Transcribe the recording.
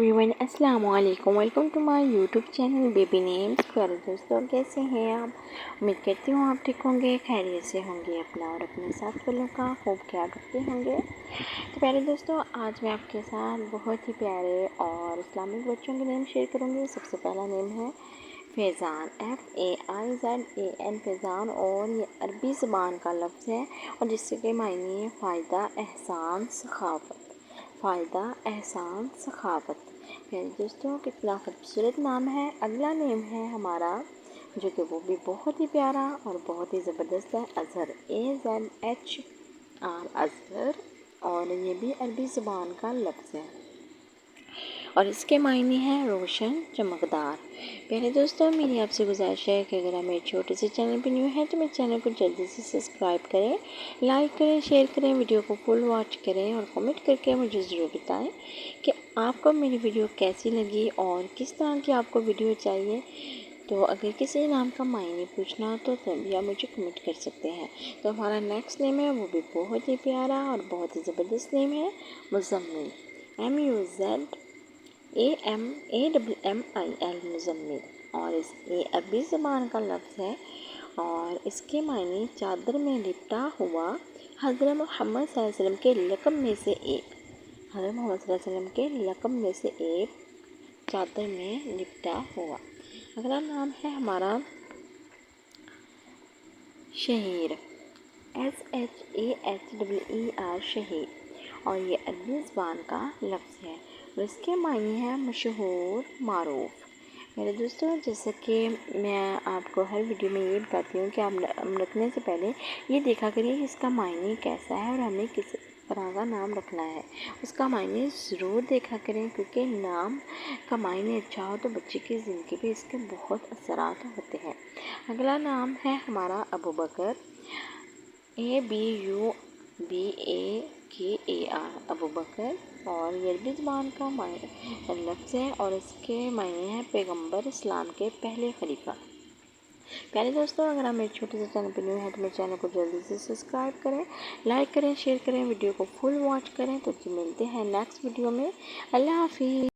Everyone, अस्सलाम वालेकुम। Welcome to my YouTube channel baby names. प्यारे दोस्तों, कैसे हैं आप? उम्मीद करती हूँ आप ठीक होंगे, खैरियत से होंगे, अपना और अपने साथ वालों का खूब ख्याल रखते होंगे। तो प्यारे दोस्तों, आज मैं आपके साथ बहुत ही प्यारे और इस्लामिक बच्चों के नेम शेयर करूँगी। सबसे पहला नेम है फैज़ान, FAIZAN, फैज़ान। और ये अरबी ज़बान का लफ्ज़ है और जिससे के मायने फ़ायदा, एहसान, सखावत। फ़ायदा, एहसान, सखावत। फिर दोस्तों, कितना खूबसूरत नाम है। अगला नेम है हमारा जो कि वो भी बहुत ही प्यारा और बहुत ही ज़बरदस्त है, अज़हर, AZHR, अज़हर। और ये भी अरबी ज़बान का लफ्ज़ है और इसके मायने हैं रोशन, चमकदार। प्यारे दोस्तों, मेरी आपसे गुजारिश है कि अगर आप मेरे छोटे से चैनल पर न्यू हैं तो मेरे चैनल को जल्दी से सब्सक्राइब करें, लाइक करें, शेयर करें, वीडियो को फुल वॉच करें और कमेंट करके मुझे ज़रूर बताएं कि आपको मेरी वीडियो कैसी लगी और किस तरह की आपको वीडियो चाहिए। तो अगर किसी नाम का मायने पूछना हो तो तभी आप मुझे कमेंट कर सकते हैं। तो हमारा नेक्स्ट नेम है वो भी बहुत ही प्यारा और बहुत ही ज़बरदस्त नेम है, मुज़म्मिल, MUZAMMIL, मुज़म्मिल। और ये अरबी ज़बान का लफ्ज़ है और इसके मायने चादर में लिपटा हुआ, हज़रत मोहम्मद सल्लल्लाहु अलैहि वसल्लम के लक़ब में से एक, हज़रत मोहम्मद सल्लल्लाहु अलैहि वसल्लम के लक़ब में से एक, चादर में लिपटा हुआ। अगला नाम है हमारा शहीर, SHAHEER, शहीर। और ये अरबी ज़बान का लफ्ज़ है और इसके मायने हैं मशहूर, मारूफ़। मेरे दोस्तों, जैसे कि मैं आपको हर वीडियो में ये बताती हूँ कि आप रखने से पहले ये देखा करिए कि इसका मायने कैसा है और हमें किस तरह का नाम रखना है। उसका मायने ज़रूर देखा करें, क्योंकि नाम का मायने अच्छा हो तो बच्चे की ज़िंदगी पे इसके बहुत असरात होते हैं। अगला नाम है हमारा अबू बकर, ABUBAKAR, अबू बकर। और ये अरबी ज़बान का लफ्ज़ है और इसके मायने हैं पैगंबर, इस्लाम के पहले खलीफा। प्यारे दोस्तों, अगर आप मेरे छोटे से चैनल पर न्यू हैं तो मेरे चैनल को जल्दी से सब्सक्राइब करें, लाइक करें, शेयर करें, वीडियो को फुल वॉच करें। तो मिलते हैं नेक्स्ट वीडियो में। अल्लाह हाफ़िज़।